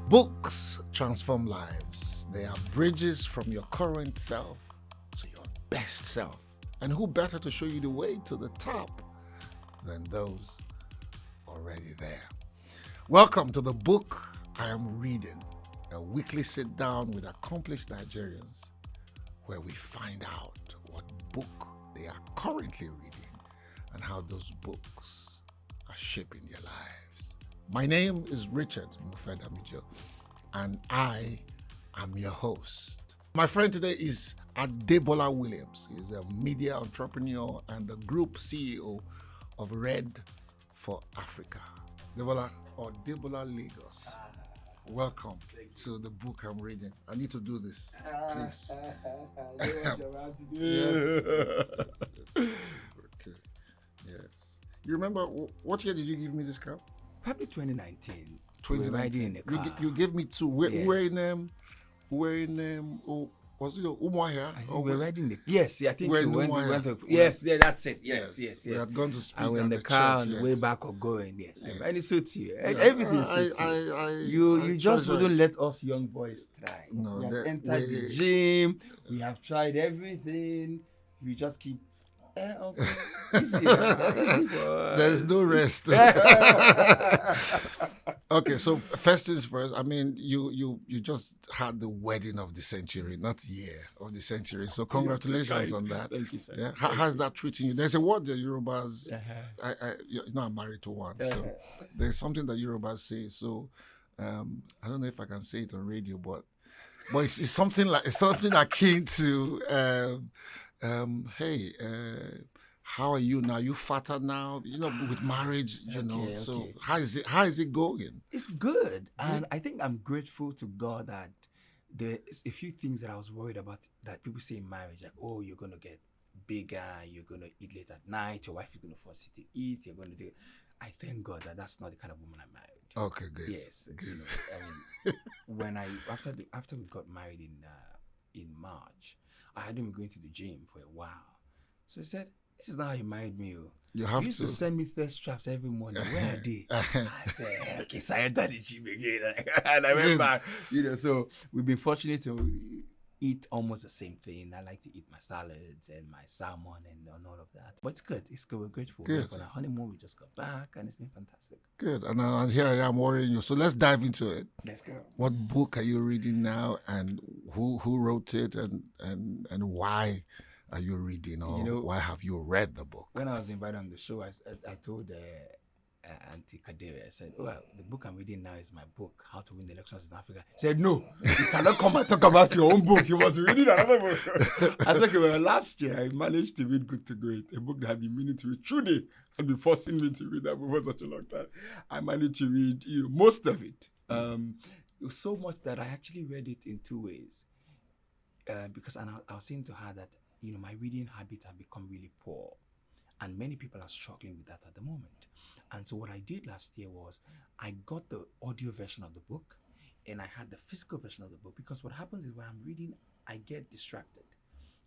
Books transform lives. They are bridges from your current self to your best self. And who better to show you the way to the top than those already there? Welcome to the book I am reading, a weekly sit down with accomplished Nigerians where we find out what book they are currently reading and how those books are shaping their lives. My name is Richard Mufedamijo, and I am your host. My friend today is Debola Williams. He's a media entrepreneur and the group CEO of Red for Africa. Debola, or Debola Lagos. Welcome to the book I'm reading. I need to do this, please. Yes. Okay. Yes. You remember what year did you give me this cap? Probably 2019. 2019. We were riding in the car. You gave me two. Yes. Was it your Umuahia? I think we were riding the. Yes, I think We're so. in When we Umuahia. went to. Yes, yeah, that's it. Yes. We had gone to speak And we're at in the the car church, on the yes. way back or going. Yes, Yes. and it suits you. Yeah, Everything suits you. You just treasure wouldn't it. let us young boys try. No, we have that- entered the gym. We have tried everything. We just keep. Okay. Easy for us. There's no rest. Okay, so first things first. I mean, you just had the wedding of the century, not year of the century. So congratulations on that. Thank you, sir. Yeah, how's that treating you? There's a word the Yorubas. Uh-huh. I'm married to one, so there's something that Yorubas say. So I don't know if I can say it on radio, but it's something akin to. Hey, how are you now? You fatter now, with marriage, Okay, So okay. how is it going? It's good. And I think I'm grateful to God that there's a few things that I was worried about that people say in marriage, like, oh, you're going to get bigger, you're going to eat late at night, your wife is going to force you to eat, you're going to do. I thank God that that's not the kind of woman I married. Okay, good. Yes. Good. When after we got married in March, I hadn't been going to the gym for a while. So he said, this is not how you married me. You have You used to. to send me thirst traps every morning. Where are they? I said, okay, so I entered the gym again. And I went Good. back. So we've been fortunate to eat almost the same thing. I like to eat my salads and my salmon and all of that. But it's good. It's good. We're grateful. Good. On our honeymoon, we just got back and it's been fantastic. Good. And here I am worrying you. So let's dive into it. Let's go. What book are you reading now, and who wrote it, and why are you reading, or why have you read the book? When I was invited on the show, I told Auntie Kadere, I said, well, the book I'm reading now is my book, How to Win the Elections in Africa. She said, no, you cannot come and talk about your own book. You must be reading another book. I said, okay, well, last year I managed to read Good to Great, a book that I've been meaning to read. Truly, had been forcing me to read that book for such a long time. I managed to read most of it. It was so much that I actually read it in two ways. Because I was saying to her that, my reading habit had become really poor. And many people are struggling with that at the moment. And so what I did last year was I got the audio version of the book and I had the physical version of the book, because what happens is when I'm reading, I get distracted.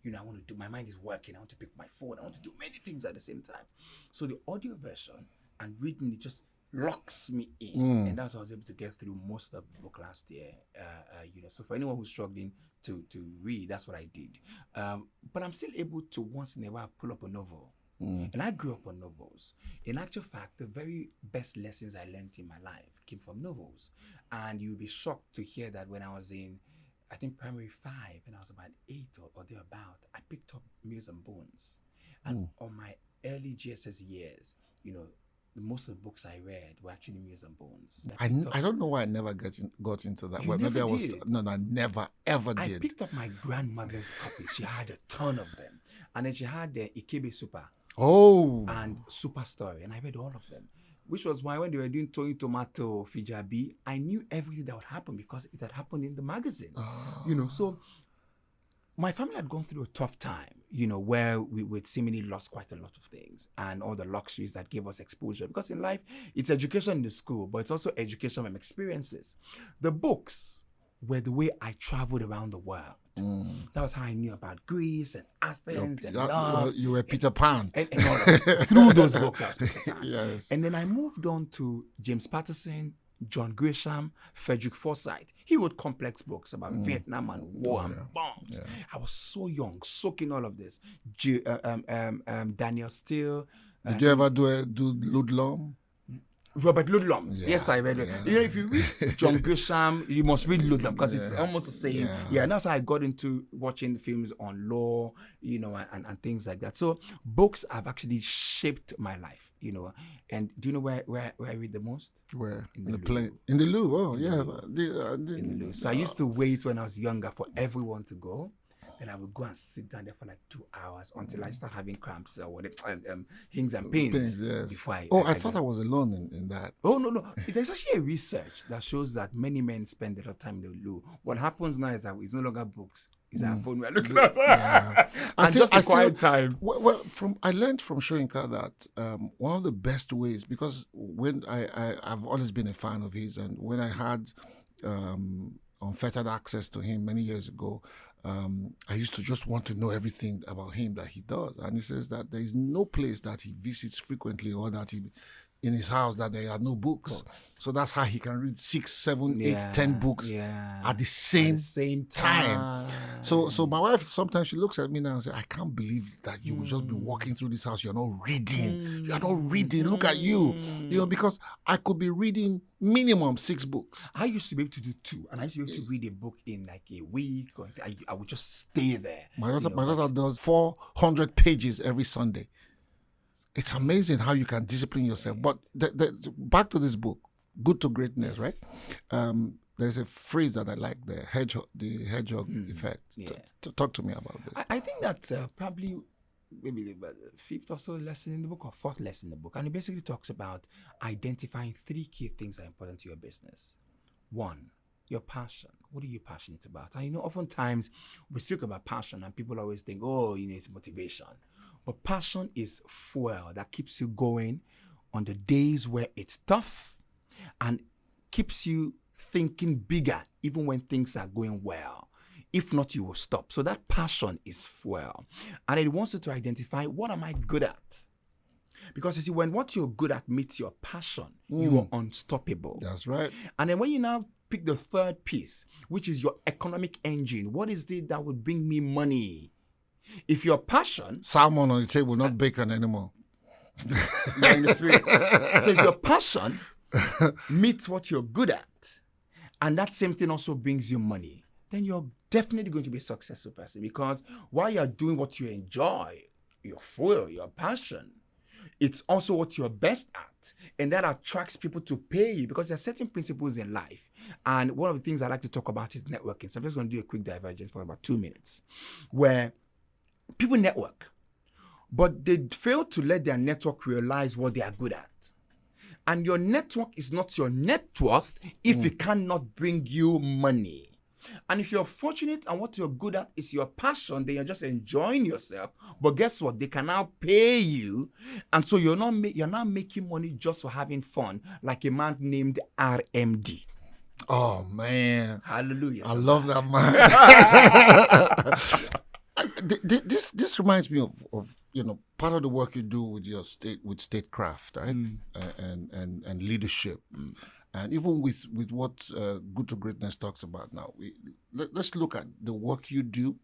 I want to do, my mind is working. I want to pick my phone. I want to do many things at the same time. So the audio version and reading it just locks me in. And that's how I was able to get through most of the book last year. So for anyone who's struggling to read, that's what I did. But I'm still able to once in a while pull up a novel. And I grew up on novels. In actual fact, the very best lessons I learned in my life came from novels. And you'll be shocked to hear that when I was in, I think, primary 5, and I was about 8 or thereabout, I picked up Meals and Bones. And on my early GSS years, most of the books I read were actually Meals and Bones. I don't know why I never got into that. You Well, maybe never I was did? no, I never ever I did. picked up my grandmother's copies. She had a ton of them. And then she had the Ikebe Super Oh, and Super Story, and I read all of them. Which was why when they were doing Toy Tomato Fijabi, I knew everything that would happen because it had happened in the magazine. So my family had gone through a tough time, where we would seemingly lost quite a lot of things and all the luxuries that gave us exposure. Because in life, it's education in the school, but it's also education from experiences. The books were the way I traveled around the world. That was how I knew about Greece and Athens and love. You were Peter Pan. And all of it. Through those books, I was Peter Pan. Yes. And then I moved on to James Patterson, John Grisham, Frederick Forsyth. He wrote complex books about Vietnam and war and bombs. Yeah. I was so young, soaking all of this. Daniel Steele, Did you ever do Ludlum? Robert Ludlum. Yeah, Yes, I read it. You know, if you read John Grisham, you must read Ludlum because it's almost the same. Yeah, and that's how I got into watching films on law, you know, and things like that. So books have actually shaped my life, you know. And do you know where I read the most? Where? In In the the plane? In the loo. Oh, yeah. In the loo. So I used to wait when I was younger for everyone to go. Then I would go and sit down there for like 2 hours until I start having cramps or whatever, hings and pains. Yes. Before I thought I was alone in that. Oh, no. There's actually a research that shows that many men spend a lot of time in the loo. What happens now is that it's no longer books. It's our phone we're looking at. And just a quiet time. Well, I learned from Shoyinka that one of the best ways, because when I've always been a fan of his, and when I had unfettered access to him many years ago, I used to just want to know everything about him that he does. And he says that there is no place that he visits frequently or that he in his house that there are no books. So that's how he can read 6, 7, 8, 10 books at the same time. So my wife, sometimes she looks at me now and says, I can't believe that you will just be walking through this house. You're not reading. You're not reading. Look at you. You know, because I could be reading minimum 6 books. I used to be able to do 2, and I used to be able to read a book in like a week, or I would just stay there. My daughter does 400 pages every Sunday. It's amazing how you can discipline yourself. But back to this book, Good to Greatness, right? There's a phrase that I like, the hedgehog effect. Yeah. Talk to me about this. I think that's probably maybe the 5th or so lesson in the book, or 4th lesson in the book. And it basically talks about identifying 3 key things that are important to your business. 1, your passion. What are you passionate about? And you know, oftentimes we speak about passion and people always think, oh, you know, it's motivation. But passion is fuel that keeps you going on the days where it's tough and keeps you thinking bigger even when things are going well. If not, you will stop. So that passion is fuel. And it wants you to identify, what am I good at? Because you see, when what you're good at meets your passion, you are unstoppable. That's right. And then when you now pick the 3rd piece, which is your economic engine, what is it that would bring me money? If your passion... Salmon on the table, not bacon anymore. You're in the spirit. So if your passion meets what you're good at, and that same thing also brings you money, then you're definitely going to be a successful person. Because while you're doing what you enjoy, your fuel, your passion, it's also what you're best at. And that attracts people to pay you, because there are certain principles in life. And one of the things I like to talk about is networking. So I'm just going to do a quick divergence for about 2 minutes, where people network, but they fail to let their network realize what they are good at. And your network is not your net worth if it cannot bring you money. And if you're fortunate and what you're good at is your passion, then you're just enjoying yourself. But guess what? They can now pay you. And so you're not making money just for having fun, like a man named RMD. Oh, man. Hallelujah. I love that man. This reminds me of you know, part of the work you do with your statecraft, right? And leadership, and even with what Good to Greatness talks about now. Let's look at the work you do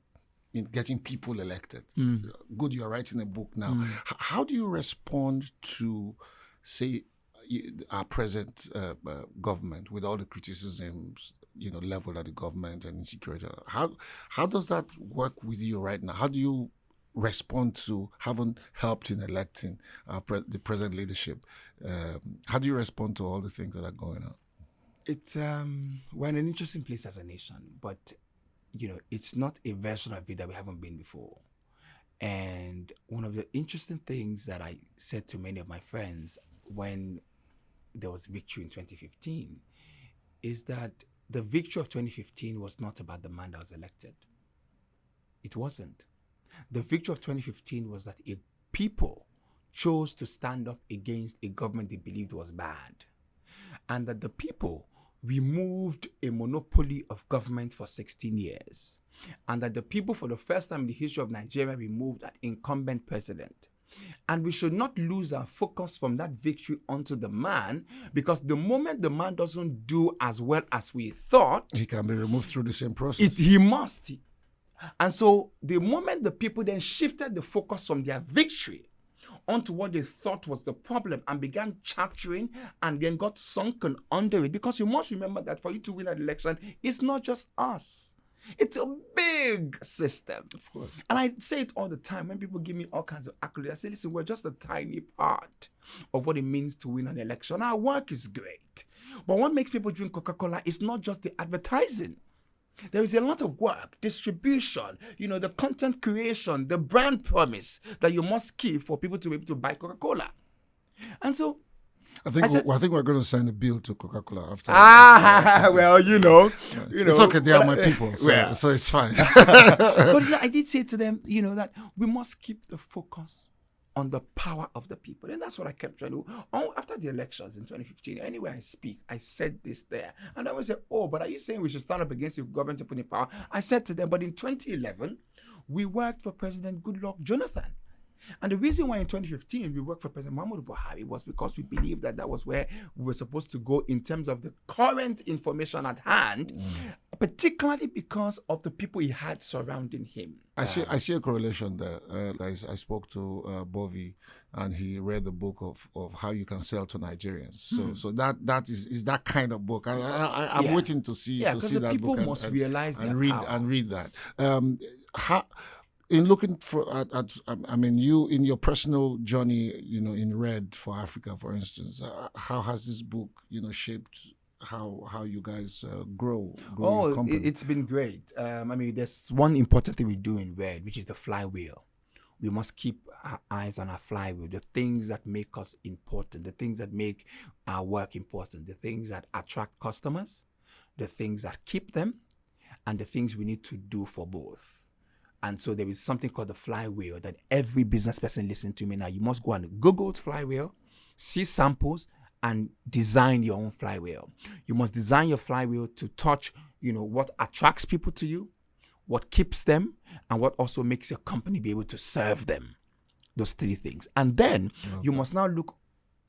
in getting people elected. Good, you're writing a book now. How do you respond to, say, our present government, with all the criticisms, you know, leveled at the government and insecurity? How does that work with you right now? How do you respond to having helped in electing the present leadership? How do you respond to all the things that are going on? It's we're in an interesting place as a nation, but you know, it's not a version of it that we haven't been before. And one of the interesting things that I said to many of my friends when there was victory in 2015 is that the victory of 2015 was not about the man that was elected. It wasn't. The victory of 2015 was that a people chose to stand up against a government they believed was bad. And that the people removed a monopoly of government for 16 years. And that the people, for the first time in the history of Nigeria, removed an incumbent president. And we should not lose our focus from that victory onto the man, because the moment the man doesn't do as well as we thought, He can be removed through the same process. he must. And so the moment the people then shifted the focus from their victory onto what they thought was the problem and began chattering and then got sunken under it, because you must remember that for you to win an election, it's not just us. It's a big system. Of course. And I say it all the time when people give me all kinds of accolades. I say, listen, we're just a tiny part of what it means to win an election. Our work is great. But what makes people drink Coca-Cola is not just the advertising. There is a lot of work, distribution, the content creation, the brand promise that you must keep for people to be able to buy Coca-Cola. And so I think we're going to send a bill to Coca-Cola after. Well, It's okay. They are my people, so it's fine. But I did say to them, that we must keep the focus on the power of the people. And that's what I kept trying to do. After the elections in 2015, anywhere I speak, I said this there. And I would say, but are you saying we should stand up against the government to put in power? I said to them, but in 2011, we worked for President Goodluck Jonathan. And the reason why in 2015 we worked for President Muhammadu Buhari was because we believed that was where we were supposed to go in terms of the current information at hand, particularly because of the people he had surrounding him. I see a correlation there. I spoke to Bovi, and he read the book of how you can sell to Nigerians. So that is that kind of book. I'm waiting to see that book. People must realize and read that. In looking you in your personal journey, in Red for Africa, for instance, how has this book, shaped how you guys grow your company? It's been great. There's one important thing we do in Red, which is the flywheel. We must keep our eyes on our flywheel, the things that make us important, the things that make our work important, the things that attract customers, the things that keep them, and the things we need to do for both. And so there is something called the flywheel that every business person listening to me now, you must go and Google flywheel, see samples, and design your own flywheel. You must design your flywheel to touch, what attracts people to you, what keeps them, and what also makes your company be able to serve them. Those three things. And then you must now look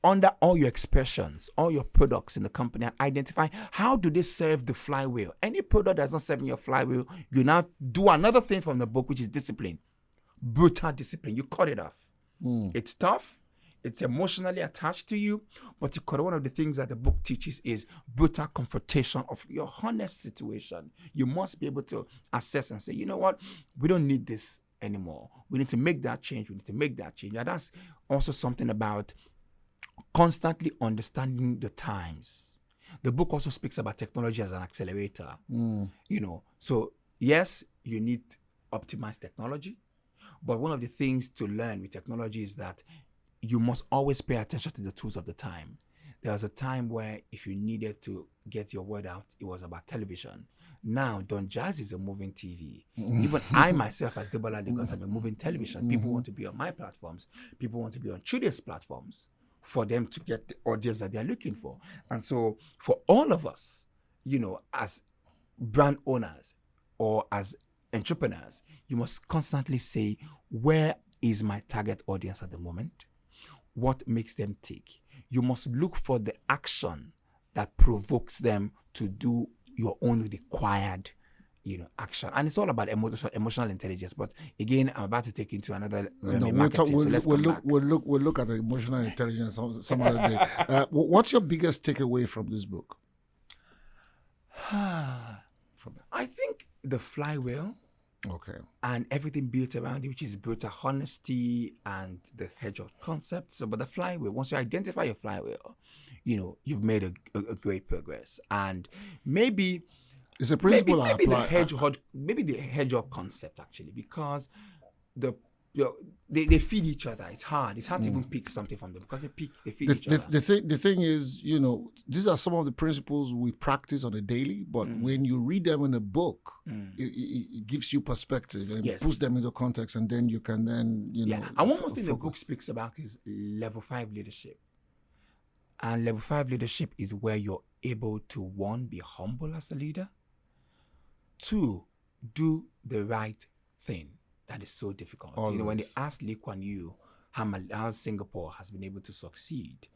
under all your expressions, all your products in the company, and identify how do they serve the flywheel. Any product that's not serving your flywheel, you now do another thing from the book, which is discipline. Brutal discipline. You cut it off. It's tough. It's emotionally attached to you. But one of the things that the book teaches is brutal confrontation of your honest situation. You must be able to assess and say, you know what? We don't need this anymore. We need to make that change. And that's also something about constantly understanding the times. The book also speaks about technology as an accelerator. So yes, you need optimized technology, but one of the things to learn with technology is that you must always pay attention to the tools of the time. There was a time where if you needed to get your word out, it was about television. Now, Don Jazz is a moving TV. Even I myself, as Debola Lagos, am a moving television. People want to be on my platforms. People want to be on Chude's platforms for them to get the audience that they're looking for. And so for all of us, as brand owners or as entrepreneurs, you must constantly say, where is my target audience at the moment? What makes them tick? You must look for the action that provokes them to do your own required action. And it's all about emotional intelligence. But again, I'm about to take into another marketing. We'll look at the emotional intelligence some other day. What's your biggest takeaway from this book? I think the flywheel. Okay. And everything built around it, which is brutal honesty and the hedgehog concept. So, but the flywheel, once you identify your flywheel, you've made a great progress. And maybe it's a principle I apply. Maybe the hedgehog concept actually, because they feed each other. It's hard to even pick something from them because they feed each other. The thing is, these are some of the principles we practice on a daily, but when you read them in a book, it gives you perspective and puts them into context, and then you can then, And one more thing the book speaks about is level 5 leadership. And level 5 leadership is where you're able to, 1, be humble as a leader, 2, do the right thing. That is so difficult. Always. When they asked Lee Kuan Yew, how Singapore has been able to succeed.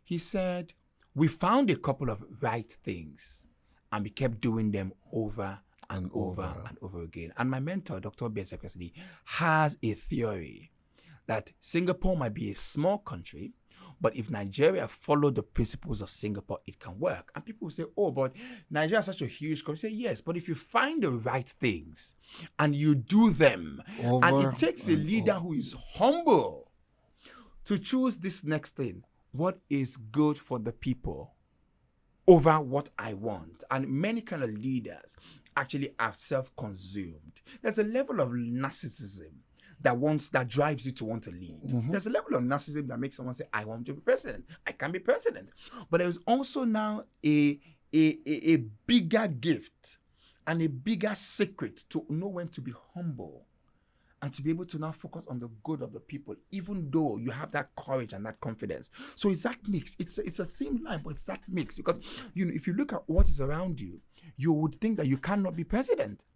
He said, we found a couple of right things and we kept doing them over and over and over again. And my mentor, Dr. Ben Sekwesili, has a theory that Singapore might be a small country, but if Nigeria followed the principles of Singapore, it can work. And people will say, oh, but Nigeria is such a huge country. Say, yes, but if you find the right things and you do them, and it takes a leader who is humble to choose this next thing, what is good for the people over what I want. And many kind of leaders actually are self-consumed. There's a level of narcissism that drives you to want to lead. There's a level of narcissism that makes someone say, I want to be president. I can be president. But there's also now a bigger gift and a bigger secret to know when to be humble and to be able to now focus on the good of the people, even though you have that courage and that confidence. So it's that mix. It's a thin line, but it's that mix. Because if you look at what is around you, you would think that you cannot be president.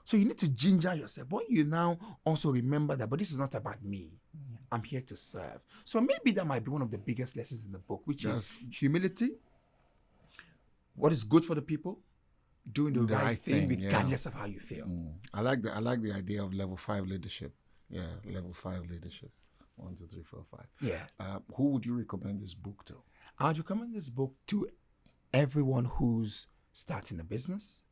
So you need to ginger yourself. But you now also remember that, but this is not about me. I'm here to serve. So maybe that might be one of the biggest lessons in the book, which is humility, what is good for the people, doing the right thing regardless of how you feel. I like the idea of level 5 leadership. Yeah, level 5 leadership. 1, 2, 3, 4, 5. Yeah. Who would you recommend this book to? I would recommend this book to everyone who's starting a business,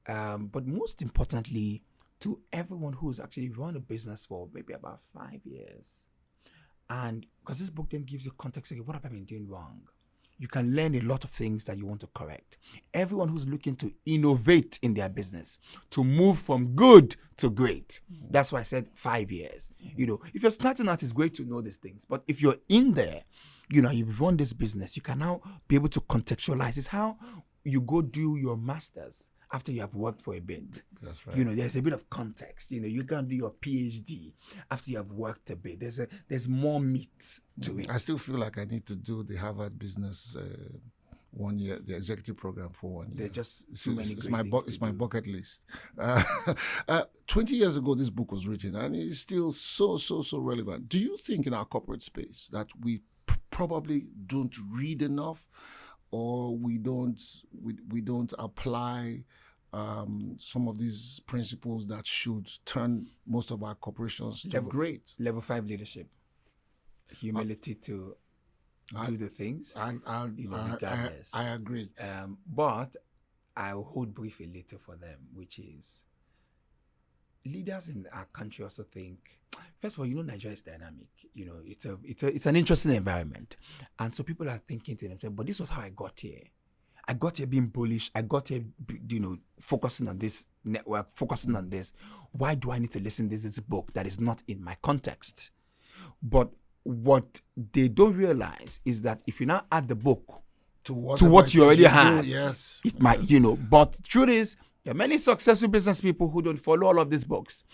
but most importantly, to everyone who's actually run a business for maybe about 5 years. And because this book then gives you context, okay, what have I been doing wrong? You can learn a lot of things that you want to correct. Everyone who's looking to innovate in their business, to move from good to great. That's why I said 5 years. If you're starting out, it's great to know these things. But if you're in there, you've run this business, you can now be able to contextualize. It's how you go do your master's after you have worked for a bit. That's right. There's a bit of context. You can do your PhD after you have worked a bit. There's more meat to it. I still feel like I need to do the Harvard Business 1 year, the executive program for 1 year. There are just so many It's my bucket list. 20 years ago, this book was written, and it's still so relevant. Do you think in our corporate space that we probably don't read enough, or we don't apply some of these principles that should turn most of our corporations to great? Level 5 leadership, humility to do the things. Regardless. I agree. But I will hold brief a little for them, which is leaders in our country also think. First of all, Nigeria is dynamic. It's an interesting environment, and so people are thinking to themselves, "But this was how I got here. I got here being bullish. I got here, focusing on this network, focusing on this. Why do I need to listen to this book that is not in my context?" But what they don't realize is that if you now add the book to what you already had, it might, But truth is, there are many successful business people who don't follow all of these books.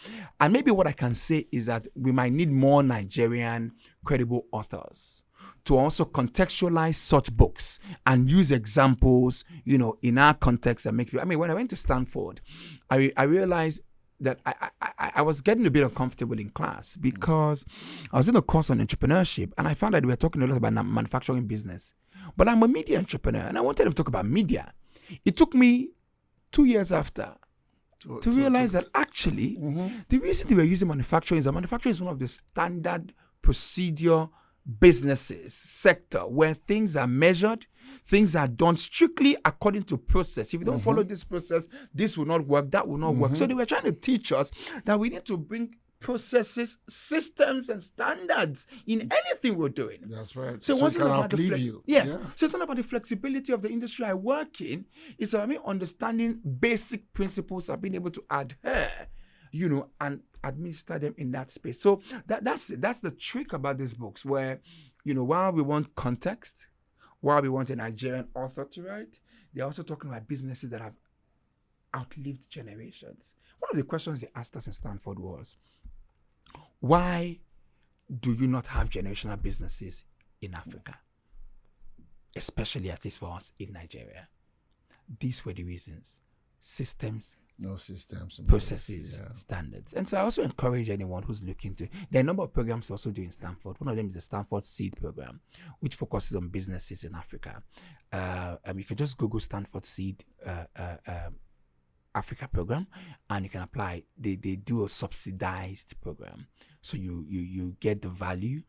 And maybe what I can say is that we might need more Nigerian credible authors to also contextualize such books and use examples, in our context and make people. When I went to Stanford, I realized that I was getting a bit uncomfortable in class because I was in a course on entrepreneurship, and I found that we were talking a lot about manufacturing business. But I'm a media entrepreneur, and I wanted to talk about media. It took me 2 years after to realize that actually the reason they were using manufacturing is that manufacturing is one of the standard procedure businesses sector where things are measured, things are done strictly according to process. If you don't follow this process, this will not work, that will not work. So they were trying to teach us that we need to bring processes, systems, and standards in anything we're doing. That's right. So it wasn't about the Yes. Yeah. So it's not about the flexibility of the industry I work in. It's about me understanding basic principles of being able to adhere, and administer them in that space. So that's the trick about these books, where, while we want context, while we want a Nigerian author to write, they're also talking about businesses that have outlived generations. One of the questions they asked us in Stanford was, why do you not have generational businesses in Africa? Especially, at least for us, in Nigeria. These were the reasons: systems No systems in processes, place. Yeah. standards. And so I also encourage anyone who's looking to. There are a number of programs also do in Stanford. One of them is the Stanford Seed Program, which focuses on businesses in Africa. You can just Google Stanford Seed Africa program, and you can apply. They do a subsidized program, so you get the value,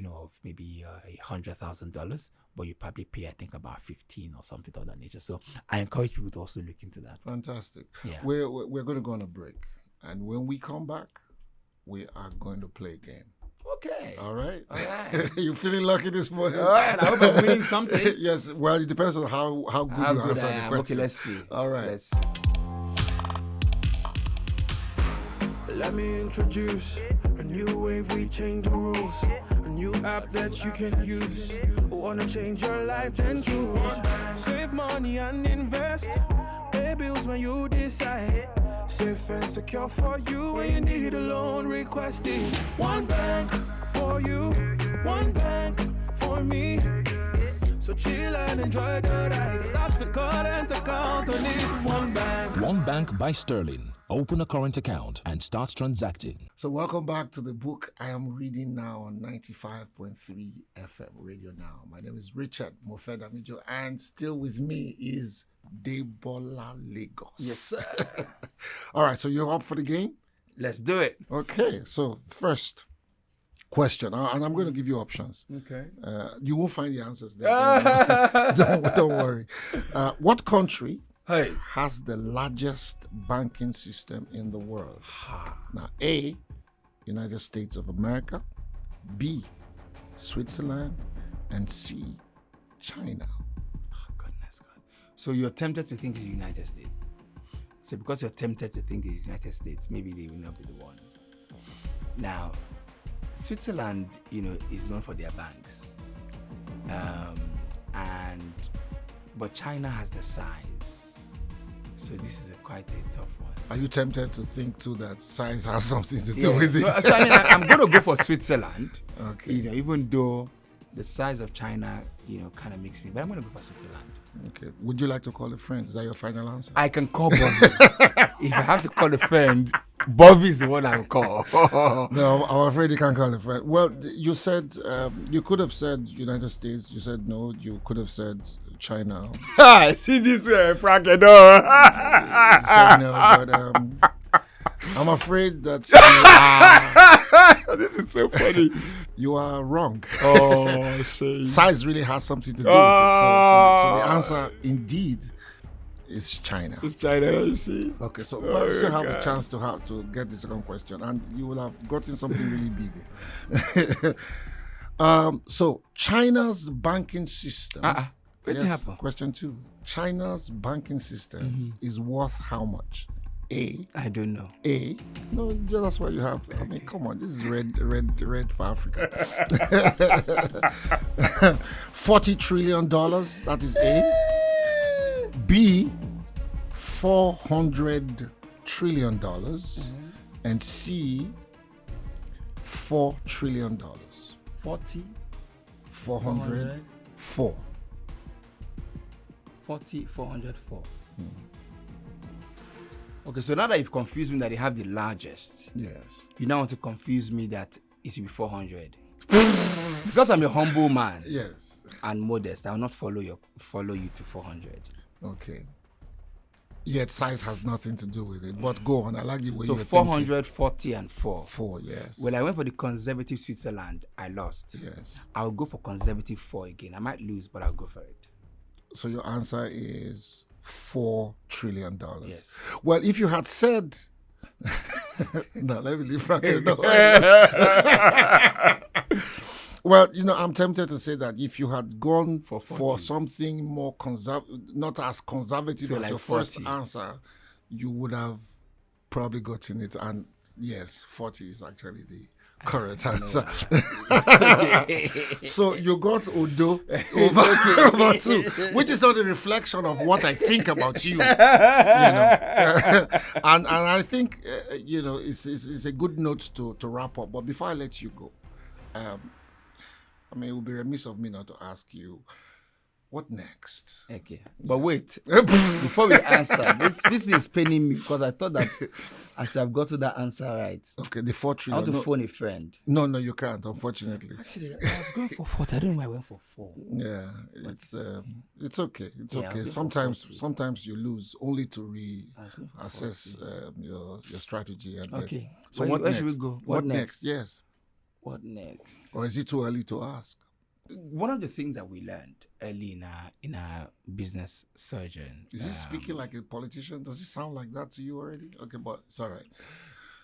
of maybe $100,000, but you probably pay, I think, about 15 or something of that nature. So I encourage people to also look into that. Fantastic. Yeah. We're going to go on a break, and when we come back, we are going to play a game. Okay. All right. All right. You feeling lucky this morning? All right. I hope I'm winning something. Yes. Well, it depends on how good you answer the question. Okay, let's see. All right. Let's see. Let me introduce a new wave, we change the rules. A new app that you can use. Wanna change your life, then choose. Save money and invest. Pay bills when you decide. Safe and secure for you when you need a loan. Request it. One bank for you, one bank for me. So chill and enjoy the ride. Stop the current account on it. One bank. One Bank by Sterling. Open a current account and start transacting. So welcome back to the book I am reading now on 95.3 FM Radio Now. My name is Richard Mofedamijo, and still with me is Debola Lagos. Yes, sir. All right, so you're up for the game? Let's do it. Okay, so first question, and I'm going to give you options. Okay. You won't find the answers there. Don't worry. What country has the largest banking system in the world? Now, A, United States of America, B, Switzerland, and C, China. Oh, goodness God. So you're tempted to think it's the United States. So because you're tempted to think it's the United States, maybe they will not be the ones. Now, Switzerland, is known for their banks. But China has the size. So this is quite a tough one. Are you tempted to think too that size has something to do with it? So I'm going to go for Switzerland. Okay. Even though the size of China, kind of makes me, but I'm going to go for Switzerland. Okay. Would you like to call a friend? Is that your final answer? I can call Bobby. If I have to call a friend, Bobby is the one I'll call. No, I'm afraid you can't call a friend. Well, you said, you could have said United States. You said no. You could have said China. See this way, Frank, You said no, but I'm afraid that this is so funny. You are wrong. Oh, shit. Size really has something to do with it. So the answer indeed is China. It's China, you see. Okay, so you still have a chance to get the second question, and you will have gotten something really big. So China's banking system. What happened? Question 2. China's banking system is worth how much? A. I don't know. A. No, that's what you have. I mean, come on. This is red for Africa. $40 trillion. That is A. B. $400 trillion. And C. $4 trillion. 40. 400. 4. 40, 404. Okay, so now that you've confused me that they have the largest, Yes. you now want to confuse me that it should be 400. Because I'm a humble man Yes. and modest, I will not follow you to 400. Okay. Yet size has nothing to do with it. But go on. I like the way So you're 440 and 4. 4, yes. When I went for the conservative Switzerland, I lost. Yes. I'll go for conservative 4 again. I might lose, but I'll go for it. So your answer is $4 trillion. Yes. Well, if you had said, no, let me leave Frank alone. Well, I'm tempted to say that if you had gone for something more not as conservative So as like your 40. first answer, you would have probably gotten it. And yes, 40 is actually the correct answer. So you got Odo over 2, which is not a reflection of what I think about you. And I think it's a good note to wrap up. But before I let you go, it would be remiss of me not to ask you, What next? Okay, but wait. Before we answer, this is paining me because I thought that I should have got to that answer right. Okay, the 4 I trillion. want to phone a friend. No, you can't, unfortunately. Actually, I was going for 4. I don't know why I went for 4. Yeah, it's okay. It's Yeah, I okay. was going for 40. Sometimes you lose only to I was going for reassess your strategy. And Okay. So Where what should next? we go? What next? Yes. What next? Or is it too early to ask? One of the things that we learned early in our business surgeon. Is he speaking like a politician? Does it sound like that to you already? Okay, but it's all right.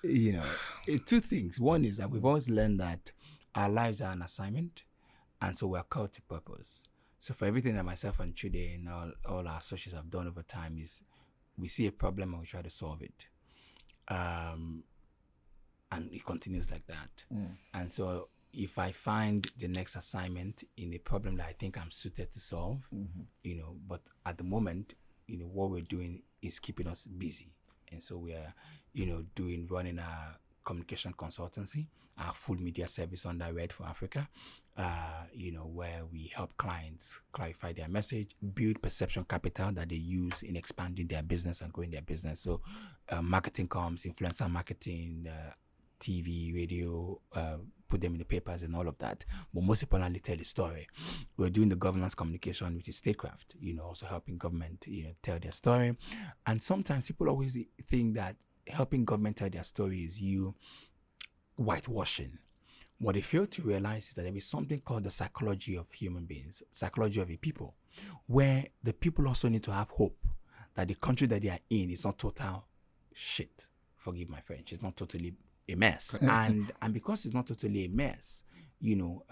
You know, 2 things. One is that we've always learned that our lives are an assignment, and so we're called to purpose. So for everything that myself and Chude and all our associates have done over time is we see a problem and we try to solve it. And it continues like that. And so if I find the next assignment in a problem that I think I'm suited to solve, you know, but at the moment, you know, what we're doing is keeping us busy. And so we are, you know, running our communication consultancy, our full media service under Red for Africa, you know, where we help clients clarify their message, build perception capital that they use in expanding their business and growing their business. So marketing comes, influencer marketing, TV, radio, put them in the papers and all of that. But most importantly, tell the story. We're doing the governance communication, which is statecraft, you know, also helping government, you know, tell their story. And sometimes people always think that helping government tell their story is you whitewashing. What they fail to realize is that there is something called the psychology of human beings, psychology of a people, where the people also need to have hope that the country that they are in is not total shit. Forgive my French. It's not totally a mess. and because it's not totally a mess, you know,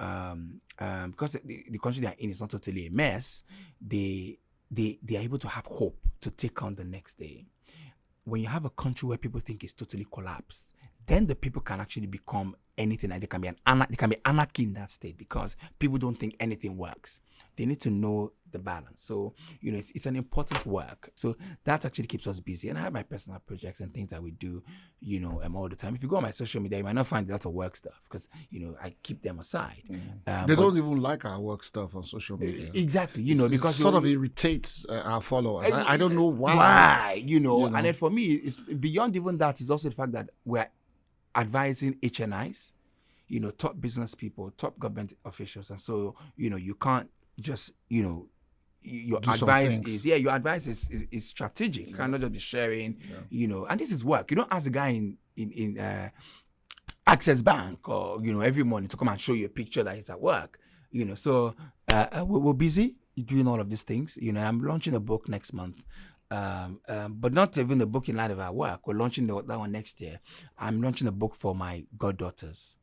because the country they are in is not totally a mess, they are able to have hope to take on the next day. When you have a country where people think it's totally collapsed, then the people can actually become anything. Like they can be anarchy in that state because people don't think anything works. They need to know the balance. So, you know, it's an important work. So that actually keeps us busy. And I have my personal projects and things that we do, you know, all the time. If you go on my social media, you might not find a lot of work stuff because, you know, I keep them aside. They don't even like our work stuff on social media. Exactly, you know, because it sort of irritates our followers. I don't know why. Why, you know, and then for me, it's beyond even that. Is also the fact that we're advising HNIs, you know, top business people, top government officials, and so, you know, you can't just, you know, your advice is strategic. You cannot just be sharing, you know, and this is work. You don't ask a guy in Access Bank or, you know, every morning to come and show you a picture that he's at work, you know. So we're busy doing all of these things, you know. I'm launching a book next month. But not even the book in light of our work. We're launching that one next year. I'm launching a book for my goddaughters.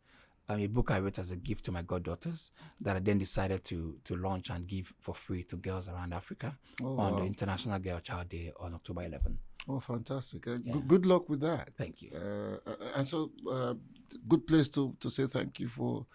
A book I wrote as a gift to my goddaughters that I then decided to launch and give for free to girls around Africa on the International Girl Child Day on October 11. Oh, fantastic. Good luck with that. Thank you. And so, good place to say thank you for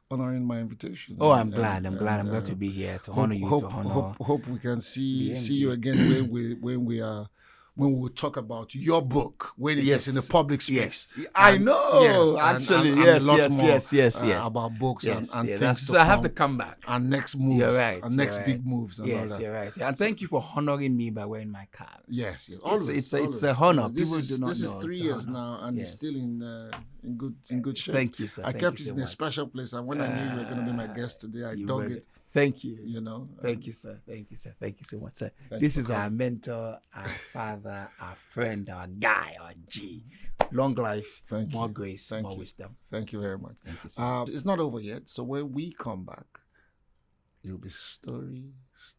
honoring my invitation. Oh, I'm glad. I'm glad to be here to honor you. Hope we can see you again when we will talk about your book when it is in the public space. Yes, I know. Actually, a lot more yes. About books and things. So I have to come back. And next moves. You're right. And next big moves. And all that. You're right. And thank you for honoring me by wearing my cap. Yes. Always, it's a honor. This People do not know. This is 3 years now, and it's still in good shape. Thank you, sir. I kept it in a special place, and when I knew you were going to be my guest today, I dug it. Thank you. You know. Thank you, sir. Thank you so much, sir. This is our mentor, our father, our friend, our guy, our G. Long life, more grace, more wisdom. Thank you very much. Thank you, sir. It's not over yet. So when we come back, it'll be story.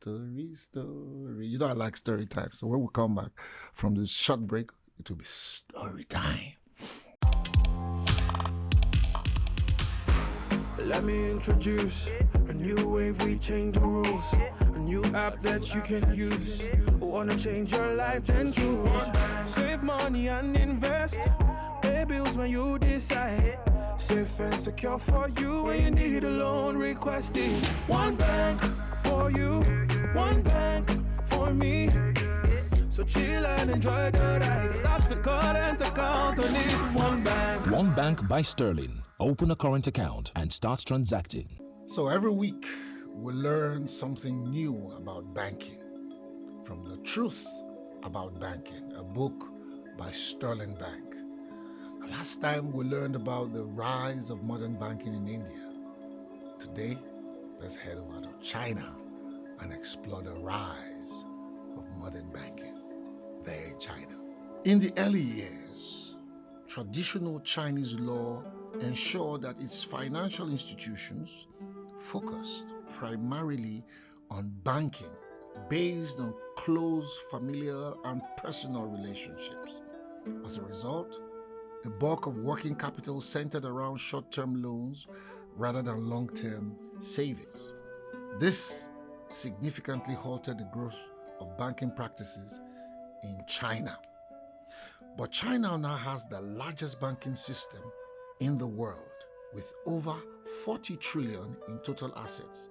You know I like story time. So when we come back from this short break, it will be story time. Let me introduce a new wave, we change the rules. A new app that you can use. Wanna change your life, then choose. Save money and invest. Pay bills when you decide. Safe and secure for you when you need a loan. Request it. One bank for you, one bank for me. So chill and enjoy the ride. Stop to call and to count on it. One bank. One Bank by Sterling. Open a current account and start transacting. So every week we learn something new about banking from The Truth About Banking, a book by Sterling Bank. Last time we learned about the rise of modern banking in India. Today, let's head over to China and explore the rise of modern banking there in China. In the early years, traditional Chinese law ensured that its financial institutions focused primarily on banking based on close familial and personal relationships. As a result, the bulk of working capital centered around short-term loans rather than long-term savings. This significantly halted the growth of banking practices in China. But China now has the largest banking system in the world, with over 40 trillion in total assets,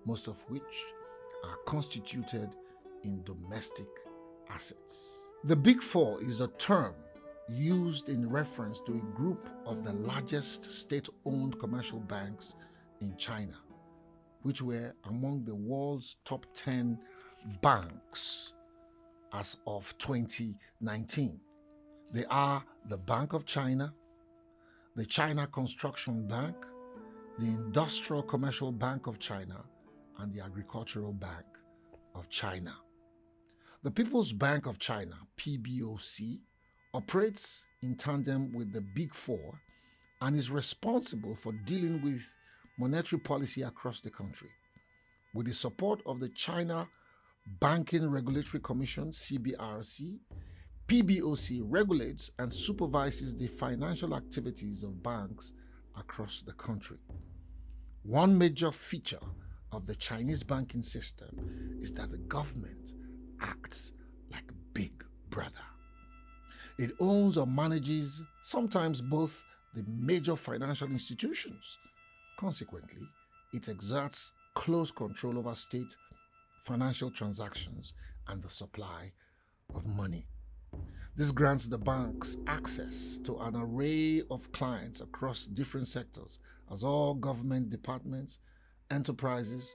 most of which are constituted in domestic assets. The Big Four is a term used in reference to a group of the largest state-owned commercial banks in China, which were among the world's top 10 banks as of 2019. They are the Bank of China, the China Construction Bank, the Industrial Commercial Bank of China, and the Agricultural Bank of China. The People's Bank of China, PBOC, operates in tandem with the Big Four and is responsible for dealing with monetary policy across the country. With the support of the China Banking Regulatory Commission, CBRC, PBOC regulates and supervises the financial activities of banks across the country. One major feature of the Chinese banking system is that the government acts like a big brother. It owns or manages sometimes both the major financial institutions. Consequently, it exerts close control over state financial transactions and the supply of money. This grants the banks access to an array of clients across different sectors, as all government departments, enterprises,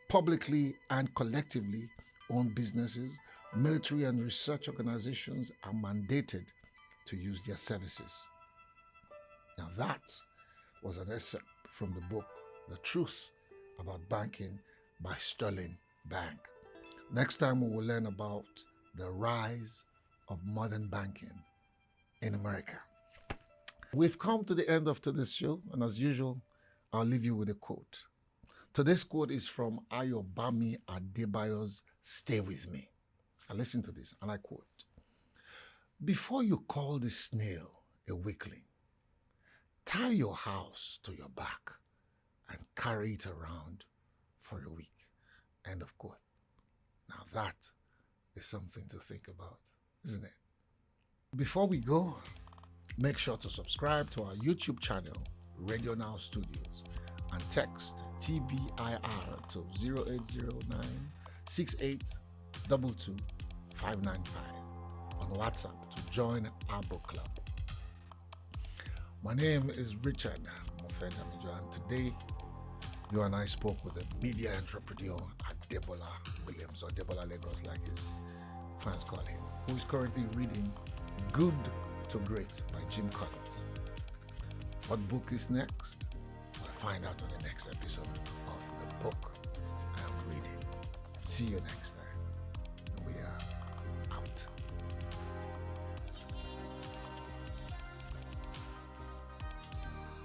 publicly and collectively owned businesses, military and research organizations are mandated to use their services. Now that was an excerpt from the book, The Truth About Banking by Sterling Bank. Next time we will learn about the rise of modern banking in America. We've come to the end of today's show, and as usual, I'll leave you with a quote. Today's quote is from Ayobami Adebayo's Stay With Me. And listen to this, and I quote, "Before you call the snail a weakling, tie your house to your back and carry it around for a week." End of quote. Now that is something to think about, isn't it? Before we go, make sure to subscribe to our YouTube channel, Radio Now Studios, and text TBIR to 0809 6822 595 on WhatsApp to join our book club. My name is Richard Mofedamijo, and today you and I spoke with the media entrepreneur at Debola Williams, or Debola Lagos like his fans call him, who is currently reading Good to Great by Jim Collins. What book is next? We'll find out on the next episode of The Book I'm Reading. See you next time.